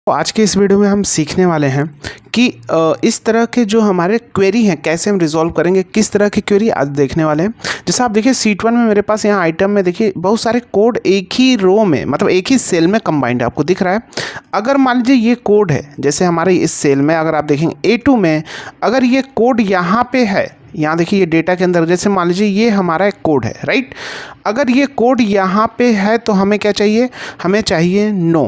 तो आज के इस वीडियो में हम सीखने वाले हैं कि इस तरह के जो हमारे क्वेरी हैं कैसे हम रिजॉल्व करेंगे, किस तरह की क्वेरी आज देखने वाले हैं। जैसे आप देखिए शीट 1 में मेरे पास यहाँ आइटम में देखिए बहुत सारे कोड एक ही रो में मतलब एक ही सेल में कंबाइंड है, आपको दिख रहा है। अगर मान लीजिए ये कोड है, जैसे हमारे इस सेल में अगर आप देखेंगे A2 में अगर ये कोड यहाँ पे है, यहाँ देखिए ये डेटा के अंदर, जैसे मान लीजिए ये हमारा एक कोड है राइट। अगर ये कोड यहाँ पे है तो हमें क्या चाहिए, हमें चाहिए नो,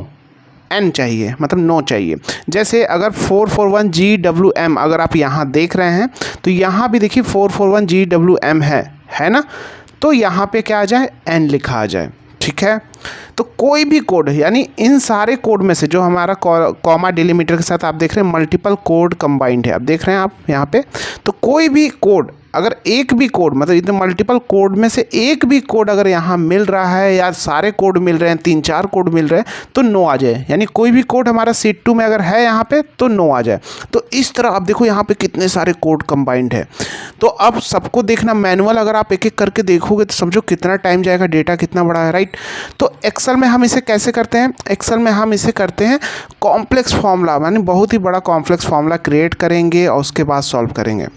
एन चाहिए मतलब नो चाहिए। जैसे अगर 441GWM अगर आप यहाँ देख रहे हैं तो यहाँ भी देखिए 441GWM है ना, तो यहाँ पे क्या आ जाए, एन लिखा आ जाए, ठीक है। तो कोई भी कोड यानी इन सारे कोड में से जो हमारा कॉमा डिलीमीटर के साथ आप देख रहे हैं मल्टीपल कोड कंबाइंड है, आप देख रहे हैं आप यहाँ पे, तो कोई भी कोड अगर एक भी कोड मतलब इतने मल्टीपल कोड में से एक भी कोड अगर यहाँ मिल रहा है या सारे कोड मिल रहे हैं, 3-4 कोड मिल रहे हैं तो नो आ जाए। यानी कोई भी कोड हमारा शीट 2 में अगर है यहाँ पे तो नो आ जाए। तो इस तरह आप देखो यहाँ पे कितने सारे कोड कंबाइंड है। तो अब सबको देखना मैनुअल, अगर आप एक एक करके देखोगे तो समझो कितना टाइम जाएगा, डेटा कितना बड़ा है राइट। तो एक्सेल में हम इसे कैसे करते हैं, एक्सेल में हम इसे करते हैं कॉम्प्लेक्स फार्मूला, यानी बहुत ही बड़ा कॉम्प्लेक्स फार्मूला क्रिएट करेंगे और उसके बाद सॉल्व करेंगे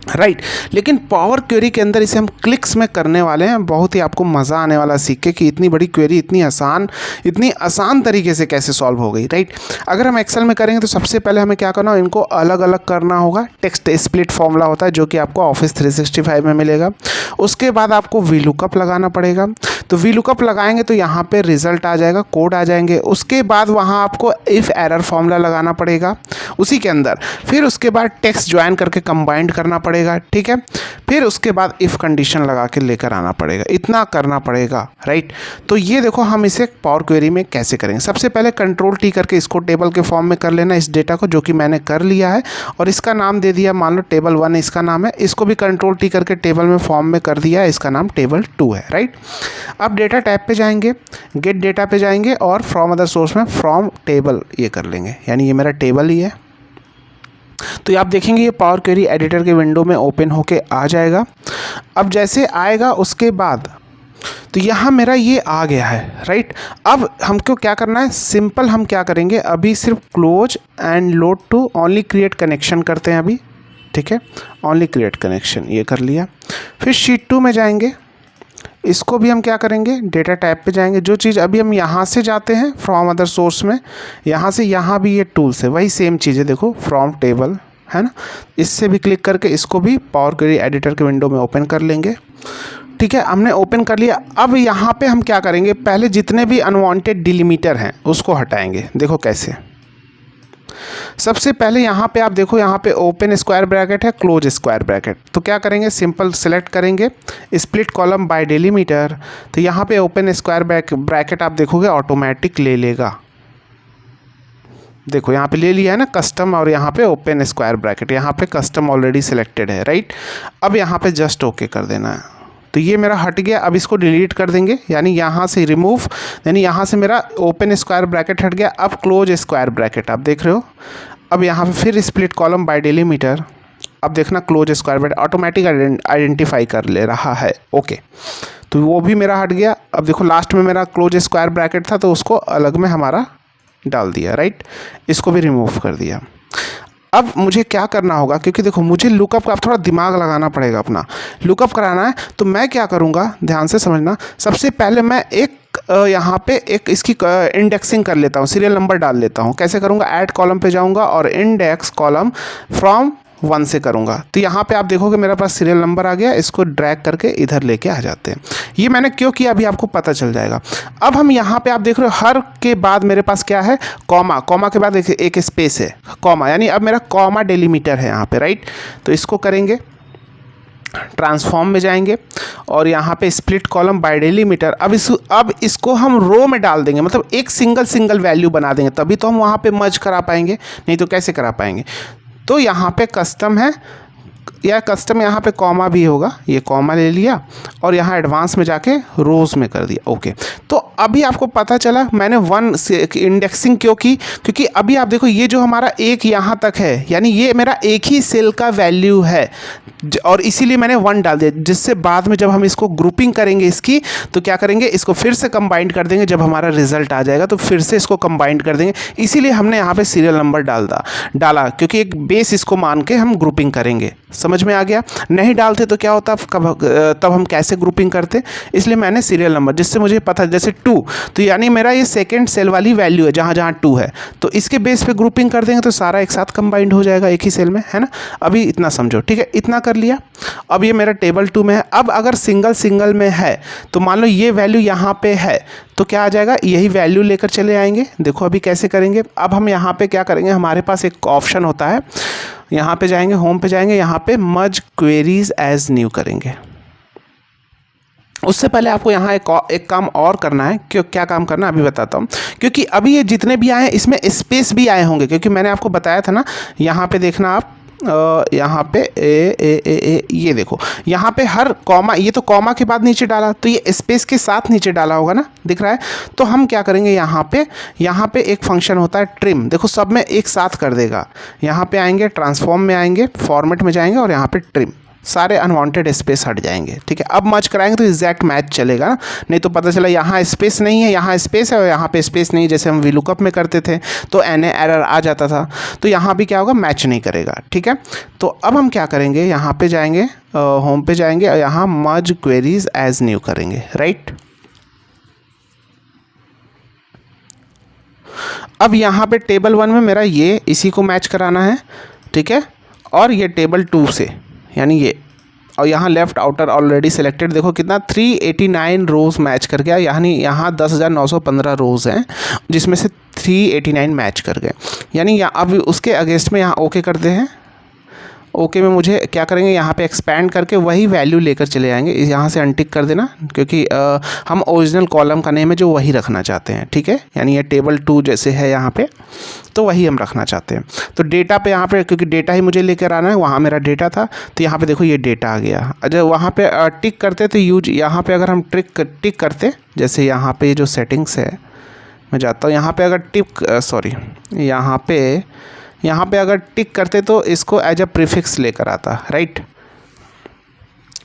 राइट। लेकिन पावर क्वेरी के अंदर इसे हम क्लिक्स में करने वाले हैं। बहुत ही आपको मज़ा आने वाला सीख के कि इतनी बड़ी क्वेरी इतनी आसान तरीके से कैसे सॉल्व हो गई राइट। अगर हम एक्सेल में करेंगे तो सबसे पहले हमें क्या करना होगा, इनको अलग अलग करना होगा। टेक्स्ट स्प्लिट फॉर्मूला होता है जो कि आपको ऑफिस 365 में मिलेगा। उसके बाद आपको VLOOKUP लगाना पड़ेगा। तो VLOOKUP लगाएंगे तो यहाँ पे रिजल्ट आ जाएगा, कोड आ जाएंगे। उसके बाद वहाँ आपको इफ़ एरर फॉर्मूला लगाना पड़ेगा उसी के अंदर। फिर उसके बाद टेक्स्ट ज्वाइन करके कंबाइंड करना पड़ेगा, ठीक है। फिर उसके बाद इफ़ कंडीशन लगा के लेकर आना पड़ेगा, इतना करना पड़ेगा राइट। तो ये देखो हम इसे पावर क्वेरी में कैसे करेंगे। सबसे पहले Ctrl+T करके इसको टेबल के फॉर्म में कर लेना, इस डेटा को, जो कि मैंने कर लिया है और इसका नाम दे दिया, मान लो टेबल 1 इसका नाम है। इसको भी Ctrl+T करके टेबल में फॉर्म में कर दिया है, इसका नाम टेबल 2 है राइट। अब डेटा टैब पे जाएंगे, गेट डेटा पे जाएंगे और फ्रॉम अदर सोर्स में फ्रॉम टेबल ये कर लेंगे, यानी ये मेरा टेबल ही है। तो आप देखेंगे ये पावर क्वेरी एडिटर के विंडो में ओपन होके आ जाएगा। अब जैसे आएगा उसके बाद तो यहाँ मेरा ये आ गया है राइट। अब हमको क्या करना है, सिंपल हम क्या करेंगे, अभी सिर्फ close and load to only create connection करते हैं अभी, ठीक है। ओनली क्रिएट कनेक्शन ये कर लिया। फिर शीट 2 में जाएंगे, इसको भी हम क्या करेंगे, डेटा टैब पे जाएंगे। जो चीज़ अभी हम यहाँ से जाते हैं फ्रॉम अदर सोर्स में, यहाँ से यहाँ भी ये टूल्स है, वही सेम चीज़ है, देखो फ्रॉम टेबल है ना। इससे भी क्लिक करके इसको भी पावर क्वेरी एडिटर के विंडो में ओपन कर लेंगे, ठीक है। हमने ओपन कर लिया। अब यहाँ पे हम क्या करेंगे, पहले जितने भी अनवांटेड डिलीमीटर हैं उसको हटाएंगे। देखो कैसे, सबसे पहले यहाँ पे आप देखो, यहाँ पे ओपन स्क्वायर ब्रैकेट है, क्लोज स्क्वायर ब्रैकेट। तो क्या करेंगे, सिंपल सेलेक्ट करेंगे स्प्लिट कॉलम बाय डिलीमीटर। तो यहाँ पे ओपन स्क्वायर ब्रैकेट आप देखोगे ऑटोमेटिक ले लेगा, देखो यहाँ पे ले लिया है ना कस्टम, और यहाँ पे ओपन स्क्वायर ब्रैकेट, यहाँ पे कस्टम ऑलरेडी सिलेक्टेड है राइट। अब यहाँ पे जस्ट ओके कर देना है। तो ये मेरा हट गया। अब इसको डिलीट कर देंगे, यानी यहाँ से रिमूव, यानी यहाँ से मेरा ओपन स्क्वायर ब्रैकेट हट गया। अब क्लोज स्क्वायर ब्रैकेट आप देख रहे हो। अब यहाँ पे फिर स्प्लिट कॉलम बाय डिलीमीटर, अब देखना close square bracket automatic identify कर ले रहा है, ओके। तो वो भी मेरा हट गया। अब देखो लास्ट में मेरा क्लोज स्क्वायर ब्रैकेट था तो उसको अलग में हमारा डाल दिया राइट, इसको भी रिमूव कर दिया। अब मुझे क्या करना होगा, क्योंकि देखो मुझे लुकअप का अब थोड़ा दिमाग लगाना पड़ेगा, अपना लुकअप कराना है। तो मैं क्या करूँगा, ध्यान से समझना। सबसे पहले मैं एक यहाँ पे एक इसकी इंडेक्सिंग कर लेता हूँ, सीरियल नंबर डाल लेता हूँ। कैसे करूँगा, ऐड कॉलम पे जाऊँगा और इंडेक्स कॉलम फ्रॉम 1 से करूँगा। तो यहाँ पे आप देखोगे मेरे पास सीरियल नंबर आ गया। इसको ड्रैग करके इधर लेके आ जाते हैं। ये मैंने क्यों किया अभी आपको पता चल जाएगा। अब हम यहाँ पे आप देख रहे हो हर के बाद मेरे पास क्या है, कॉमा, कॉमा के बाद एक स्पेस है, कॉमा, यानी अब मेरा कॉमा डिलीमीटर है यहाँ पे राइट। तो इसको करेंगे, ट्रांसफॉर्म में जाएंगे और यहाँ पे स्प्लिट कॉलम बाय डिलीमीटर। अब इसको हम रो में डाल देंगे, मतलब एक सिंगल वैल्यू बना देंगे, तभी तो हम वहाँ पे मर्ज करा पाएंगे, नहीं तो कैसे करा पाएंगे। तो यहाँ पे कस्टम है या कस्टम यहाँ पे कॉमा भी होगा, ये कॉमा ले लिया और यहाँ एडवांस में जाके रोज़ में कर दिया। ओके, तो अभी आपको पता चला मैंने 1 से इंडेक्सिंग क्यों की, क्योंकि अभी आप देखो ये जो हमारा एक यहाँ तक है, यानी ये मेरा एक ही सेल का वैल्यू है और इसीलिए मैंने 1 डाल दिया, जिससे बाद में जब हम इसको ग्रुपिंग करेंगे इसकी, तो क्या करेंगे, इसको फिर से कंबाइन कर देंगे। जब हमारा रिजल्ट आ जाएगा तो फिर से इसको कंबाइन कर देंगे, इसीलिए हमने यहाँ पे सीरियल नंबर डाला क्योंकि एक बेस इसको मान के हम ग्रुपिंग करेंगे। समझ में आ गया? नहीं डालते तो क्या होता, तब हम कैसे ग्रुपिंग करते, इसलिए मैंने सीरियल नंबर, जिससे मुझे पता, जैसे 2, तो यानी मेरा ये सेकेंड सेल वाली वैल्यू है जहाँ जहाँ 2 है, तो इसके बेस पे ग्रुपिंग कर देंगे तो सारा एक साथ कंबाइंड हो जाएगा एक ही सेल में, है ना। अभी इतना समझो, ठीक है, इतना कर लिया। अब ये मेरा टेबल 2 में है। अब अगर सिंगल में है तो मान लो ये वैल्यू यहाँ पे है तो क्या आ जाएगा, यही वैल्यू लेकर चले आएंगे। देखो अभी कैसे करेंगे। अब हम यहाँ पे क्या करेंगे, हमारे पास एक ऑप्शन होता है, यहाँ पे जाएंगे, होम पे जाएंगे, यहाँ पे मर्ज क्वेरीज एज न्यू करेंगे। उससे पहले आपको यहाँ एक काम और करना है। क्या काम करना है अभी बताता हूँ, क्योंकि अभी ये जितने भी आए हैं इसमें स्पेस भी आए होंगे, क्योंकि मैंने आपको बताया था ना, यहाँ पे देखना आप, यहाँ पे ये देखो, यहाँ पे हर कॉमा, ये तो कॉमा के बाद नीचे डाला, तो ये स्पेस के साथ नीचे डाला होगा ना, दिख रहा है। तो हम क्या करेंगे, यहाँ पे एक फंक्शन होता है ट्रिम, देखो सब में एक साथ कर देगा। यहाँ पे आएंगे, ट्रांसफॉर्म में आएंगे, फॉर्मेट में जाएंगे और यहाँ पे ट्रिम, सारे अनवांटेड स्पेस हट जाएंगे। ठीक है, अब मर्ज कराएंगे तो एग्जैक्ट मैच चलेगा ना, नहीं तो पता चला यहाँ स्पेस नहीं है, यहाँ स्पेस है और यहाँ पे स्पेस नहीं, जैसे हम वीलुकअप में करते थे तो एन एरर आ जाता था। तो यहाँ भी क्या होगा, मैच नहीं करेगा। ठीक है, तो अब हम क्या करेंगे, यहाँ पे जाएंगे, होम पे जाएंगे और यहाँ मर्ज क्वेरीज एज न्यू करेंगे, राइट। अब यहाँ पे टेबल 1 में मेरा ये इसी को मैच कराना है, ठीक है, और ये टेबल 2 से, यानी ये, और यहाँ लेफ्ट आउटर ऑलरेडी सिलेक्टेड, देखो कितना 389 रोज़ मैच कर गया, यानी यहाँ 10,915 रोज़ हैं जिसमें से 389 मैच कर गए। यानी अब उसके अगेंस्ट में यहाँ ओके करते हैं। ओके में मुझे क्या करेंगे, यहाँ पे एक्सपैंड करके वही वैल्यू लेकर चले आएंगे। यहाँ से अनटिक कर देना, क्योंकि हम ओरिजिनल कॉलम का नेम है जो वही रखना चाहते हैं। ठीक है, यानी ये टेबल 2 जैसे है यहाँ पे, तो वही हम रखना चाहते हैं। तो डेटा पे यहाँ पे, क्योंकि डेटा ही मुझे लेकर आना है, वहाँ मेरा डेटा था, तो यहाँ पे देखो ये डेटा आ गया। अगर वहाँ पे टिक करते तो यूज, यहाँ पे अगर हम टिक करते, जैसे यहाँ पे जो सेटिंग्स है, मैं जाता हूँ यहाँ पे, अगर यहाँ पे अगर टिक करते तो इसको एज अ प्रीफिक्स लेकर आता, राइट।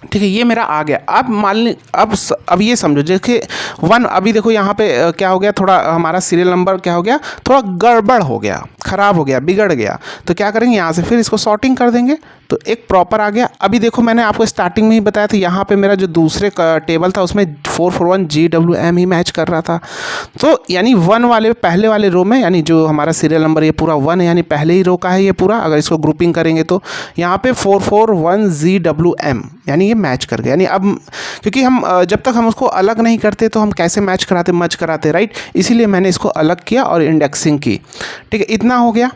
ठीक है, ये मेरा आ गया। अब मान ली, अब ये समझो, देखिए 1, अभी देखो यहाँ पे क्या हो गया, थोड़ा हमारा सीरियल नंबर क्या हो गया, थोड़ा गड़बड़ हो गया, ख़राब हो गया, बिगड़ गया। तो क्या करेंगे, यहाँ से फिर इसको सॉर्टिंग कर देंगे तो एक प्रॉपर आ गया। अभी देखो मैंने आपको स्टार्टिंग में ही बताया था, यहाँ पे मेरा जो दूसरे टेबल था उसमें 441 GWM ही मैच कर रहा था। तो यानी 1 वाले पहले वाले रो में, यानी जो हमारा सीरियल नंबर ये पूरा 1 है, यानी पहले ही रो का है ये पूरा। अगर इसको ग्रुपिंग करेंगे तो यहाँ पे 441 GWM, यानी ये मैच कर गया। यानी अब क्योंकि हम जब तक हम उसको अलग नहीं करते तो हम कैसे मैच कराते, मर्ज कराते, राइट। इसीलिए मैंने इसको अलग किया और इंडेक्सिंग की। ठीक है, इतना हो गया।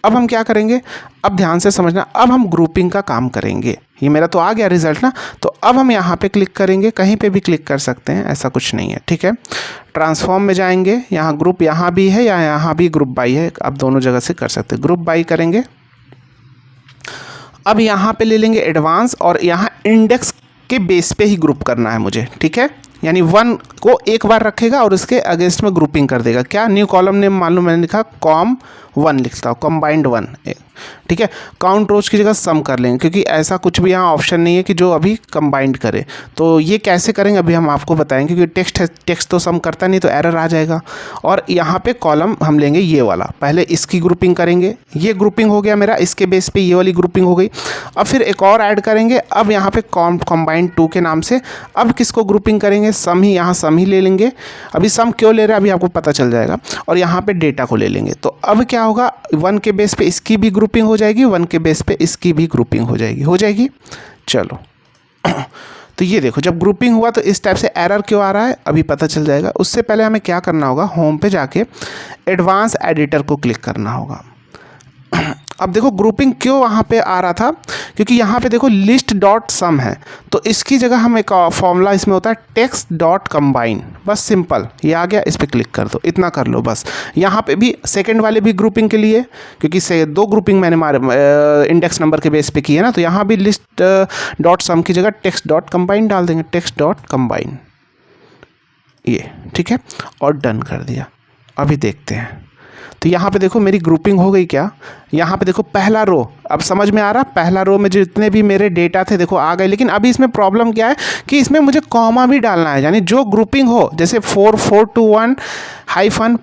अब हम क्या करेंगे, अब ध्यान से समझना, अब हम ग्रुपिंग का काम करेंगे। ये मेरा तो आ गया रिजल्ट ना, तो अब हम यहाँ पे क्लिक करेंगे, कहीं पे भी क्लिक कर सकते हैं, ऐसा कुछ नहीं है। ठीक है, ट्रांसफॉर्म में जाएंगे, यहाँ ग्रुप यहाँ भी है या यहाँ भी ग्रुप बाई है, आप दोनों जगह से कर सकते हैं। ग्रुप बाई करेंगे। अब यहाँ पे ले लेंगे एडवांस, और यहाँ इंडेक्स के बेस पे ही ग्रुप करना है मुझे। ठीक है, यानी 1 को एक बार रखेगा और उसके अगेंस्ट में ग्रुपिंग कर देगा। क्या, न्यू कॉलम नेम मान लो मैंने लिखा com1 लिखता हूँ, कंबाइंड 1। ठीक है, काउंट रोज की जगह सम कर लेंगे, क्योंकि ऐसा कुछ भी यहाँ ऑप्शन नहीं है कि जो अभी कंबाइंड करे। तो ये कैसे करेंगे अभी हम आपको बताएंगे, क्योंकि टेक्स्ट है, टेक्स्ट तो सम करता नहीं तो एरर आ जाएगा। और यहाँ पे कॉलम हम लेंगे ये वाला, पहले इसकी ग्रुपिंग करेंगे, ये ग्रुपिंग हो गया मेरा, इसके बेस पे ये वाली ग्रुपिंग हो गई। अब फिर एक और ऐड करेंगे, अब यहाँ पे कंबाइंड 2 के नाम से अब किसको ग्रुपिंग करेंगे, सम ही, यहाँ सम ही ले लेंगे। अभी सम क्यों ले रहे हैं अभी आपको पता चल जाएगा। और यहाँ पे डेटा को ले लेंगे। तो अब क्या होगा, 1 के बेस पे इसकी भी ग्रुपिंग हो जाएगी, 1 के बेस पे इसकी भी ग्रुपिंग हो जाएगी। चलो तो ये देखो, जब ग्रुपिंग हुआ तो इस टाइप से एरर क्यों आ रहा है अभी पता चल जाएगा। उससे पहले हमें क्या करना होगा, होम पे जाके एडवांस एडिटर को क्लिक करना होगा। अब देखो ग्रुपिंग क्यों वहाँ पे आ रहा था, क्योंकि यहाँ पे देखो लिस्ट डॉट सम है, तो इसकी जगह हम एक फॉर्मूला इसमें होता है टेक्स्ट डॉट कंबाइन, बस सिंपल ये आ गया, इस पर क्लिक कर दो, इतना कर लो बस। यहाँ पे भी सेकंड वाले भी ग्रुपिंग के लिए, क्योंकि से 2 ग्रुपिंग मैंने मारे इंडेक्स नंबर के बेस पे की है ना, तो यहाँ भी लिस्ट डॉट सम की जगह टेक्स्ट डॉट कंबाइन डाल देंगे, टेक्स्ट डॉट कंबाइन, ये ठीक है, और डन कर दिया। अभी देखते हैं, तो यहाँ पे देखो मेरी ग्रुपिंग हो गई क्या, यहाँ पे देखो पहला रो, अब समझ में आ रहा, पहला रो में जितने भी मेरे डेटा थे देखो आ गए। लेकिन अभी इसमें प्रॉब्लम क्या है कि इसमें मुझे कॉमा भी डालना है, यानी जो ग्रुपिंग हो, जैसे 4421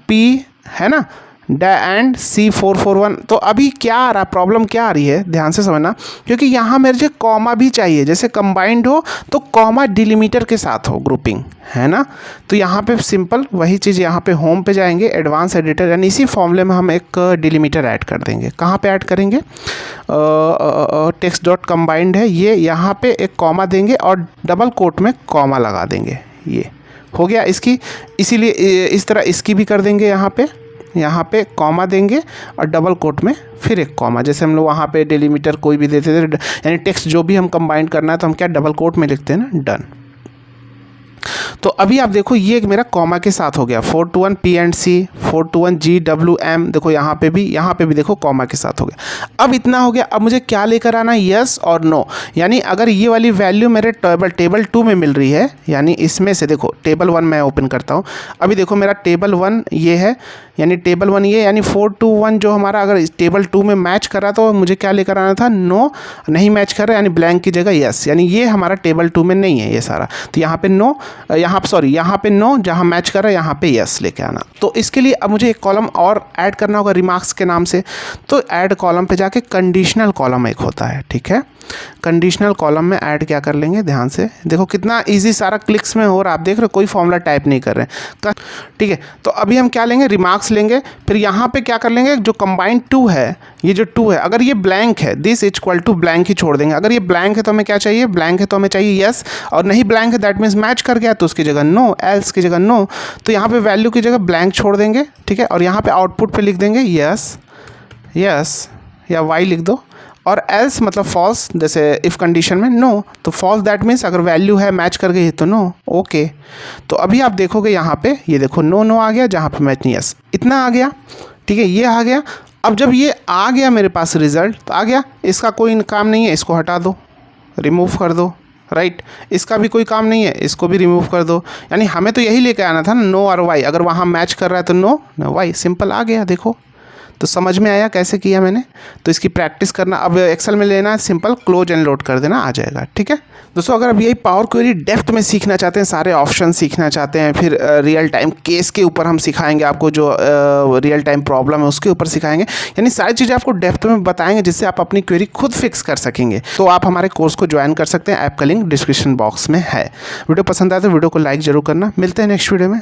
-P है ना, एंड C441, तो अभी क्या आ रहा, प्रॉब्लम क्या आ रही है, ध्यान से समझना, क्योंकि यहाँ मेरे जो कॉमा भी चाहिए, जैसे कंबाइंड हो तो कॉमा डिलीमीटर के साथ हो ग्रुपिंग, है ना। तो यहाँ पे सिंपल वही चीज़, यहाँ पे होम पे जाएंगे, एडवांस एडिटर, यानी इसी फॉर्मूले में हम एक डिलीमीटर ऐड कर देंगे। कहाँ पे ऐड करेंगे, टेक्स्ट डॉट कंबाइंड है ये, यहाँ पे एक कॉमा देंगे और डबल कोट में कॉमा लगा देंगे, ये हो गया इसकी। इसीलिए इस तरह इसकी भी कर देंगे, यहाँ पे कॉमा देंगे और डबल कोट में फिर एक कॉमा, जैसे हम लोग वहाँ पे डिलीमीटर कोई भी देते थे, यानी टेक्स्ट जो भी हम कंबाइन करना है तो हम क्या डबल कोट में लिखते हैं ना, डन। तो अभी आप देखो ये मेरा कॉमा के साथ हो गया, 421 P&C, 421 GWM, देखो यहाँ पे भी देखो कॉमा के साथ हो गया। अब इतना हो गया, अब मुझे क्या लेकर आना, यस और नो, यानी अगर ये वाली वैल्यू मेरे टेबल 2 में मिल रही है, यानी इसमें से देखो टेबल 1 मैं ओपन करता हूँ, अभी देखो मेरा टेबल 1 ये है, यानी टेबल 1 ये, यानी 421 जो हमारा अगर टेबल 2 में मैच करा तो मुझे क्या लेकर आना था, नो, नहीं मैच कर रहा यानी ब्लैंक की जगह यस, यानी ये हमारा टेबल 2 में नहीं है ये सारा, तो यहाँ पे नो, यहाँ पे नो, जहाँ मैच कर रहा है यहाँ पे यस लेके आना। तो इसके लिए अब मुझे एक कॉलम और ऐड करना होगा रिमार्क्स के नाम से, तो ऐड कॉलम पे जाके कंडीशनल कॉलम एक होता है, ठीक है, कंडीशनल कॉलम में ऐड क्या कर लेंगे, ध्यान से देखो कितना इजी, सारा क्लिक्स में हो रहा है, आप देख रहे हो कोई फॉर्मूला टाइप नहीं कर रहे हैं, ठीक है। तो अभी हम क्या लेंगे, रिमार्क्स लेंगे, फिर यहाँ पे क्या कर लेंगे, जो कंबाइंड 2 है, ये जो 2 है, अगर ये ब्लैंक है, दिस इक्वल टू ब्लैंक ही छोड़ देंगे, अगर ये ब्लैंक है तो हमें क्या चाहिए, ब्लैंक है तो हमें चाहिए यस, और नहीं ब्लैंक है दैट मीन्स मैच कर गया तो उसकी जगह नो, एल्स की जगह नो, तो यहाँ पे वैल्यू की जगह ब्लैंक छोड़ देंगे, ठीक है, और यहाँ पे आउटपुट पे लिख देंगे यस यस या वाई लिख दो, और एल्स मतलब फॉल्स, जैसे इफ़ कंडीशन में नो, तो फॉल्स दैट मीन्स अगर वैल्यू है मैच कर गई तो नो, ओके। तो अभी आप देखोगे यहाँ पे ये देखो नो आ गया, जहाँ पे मैच नहीं यस, इतना आ गया, ठीक है, ये आ गया। अब जब ये आ गया मेरे पास रिजल्ट तो आ गया, इसका कोई काम नहीं है, इसको हटा दो, रिमूव कर दो, राइट, इसका भी कोई काम नहीं है, इसको भी रिमूव कर दो, यानी हमें तो यही लेके आना था ना, नो और वाई, अगर वहाँ मैच कर रहा है तो नो वाई, सिंपल आ गया, देखो। तो समझ में आया कैसे किया मैंने, तो इसकी प्रैक्टिस करना, अब एक्सेल में लेना है, सिंपल क्लोज एंड लोड कर देना, आ जाएगा, ठीक है। दोस्तों अगर अब यही पावर क्वेरी डेप्थ में सीखना चाहते हैं, सारे ऑप्शन सीखना चाहते हैं, फिर रियल टाइम केस के ऊपर हम सिखाएंगे आपको, जो रियल टाइम प्रॉब्लम है उसके ऊपर सिखाएंगे, यानी सारी चीज़ें आपको डेप्थ में बताएंगे जिससे आप अपनी क्वेरी खुद फिक्स कर सकेंगे। तो आप हमारे कोर्स को ज्वाइन कर सकते हैं, ऐप का लिंक डिस्क्रिप्शन बॉक्स में है। वीडियो पसंद आए तो वीडियो को लाइक जरूर करना, मिलते हैं नेक्स्ट वीडियो में।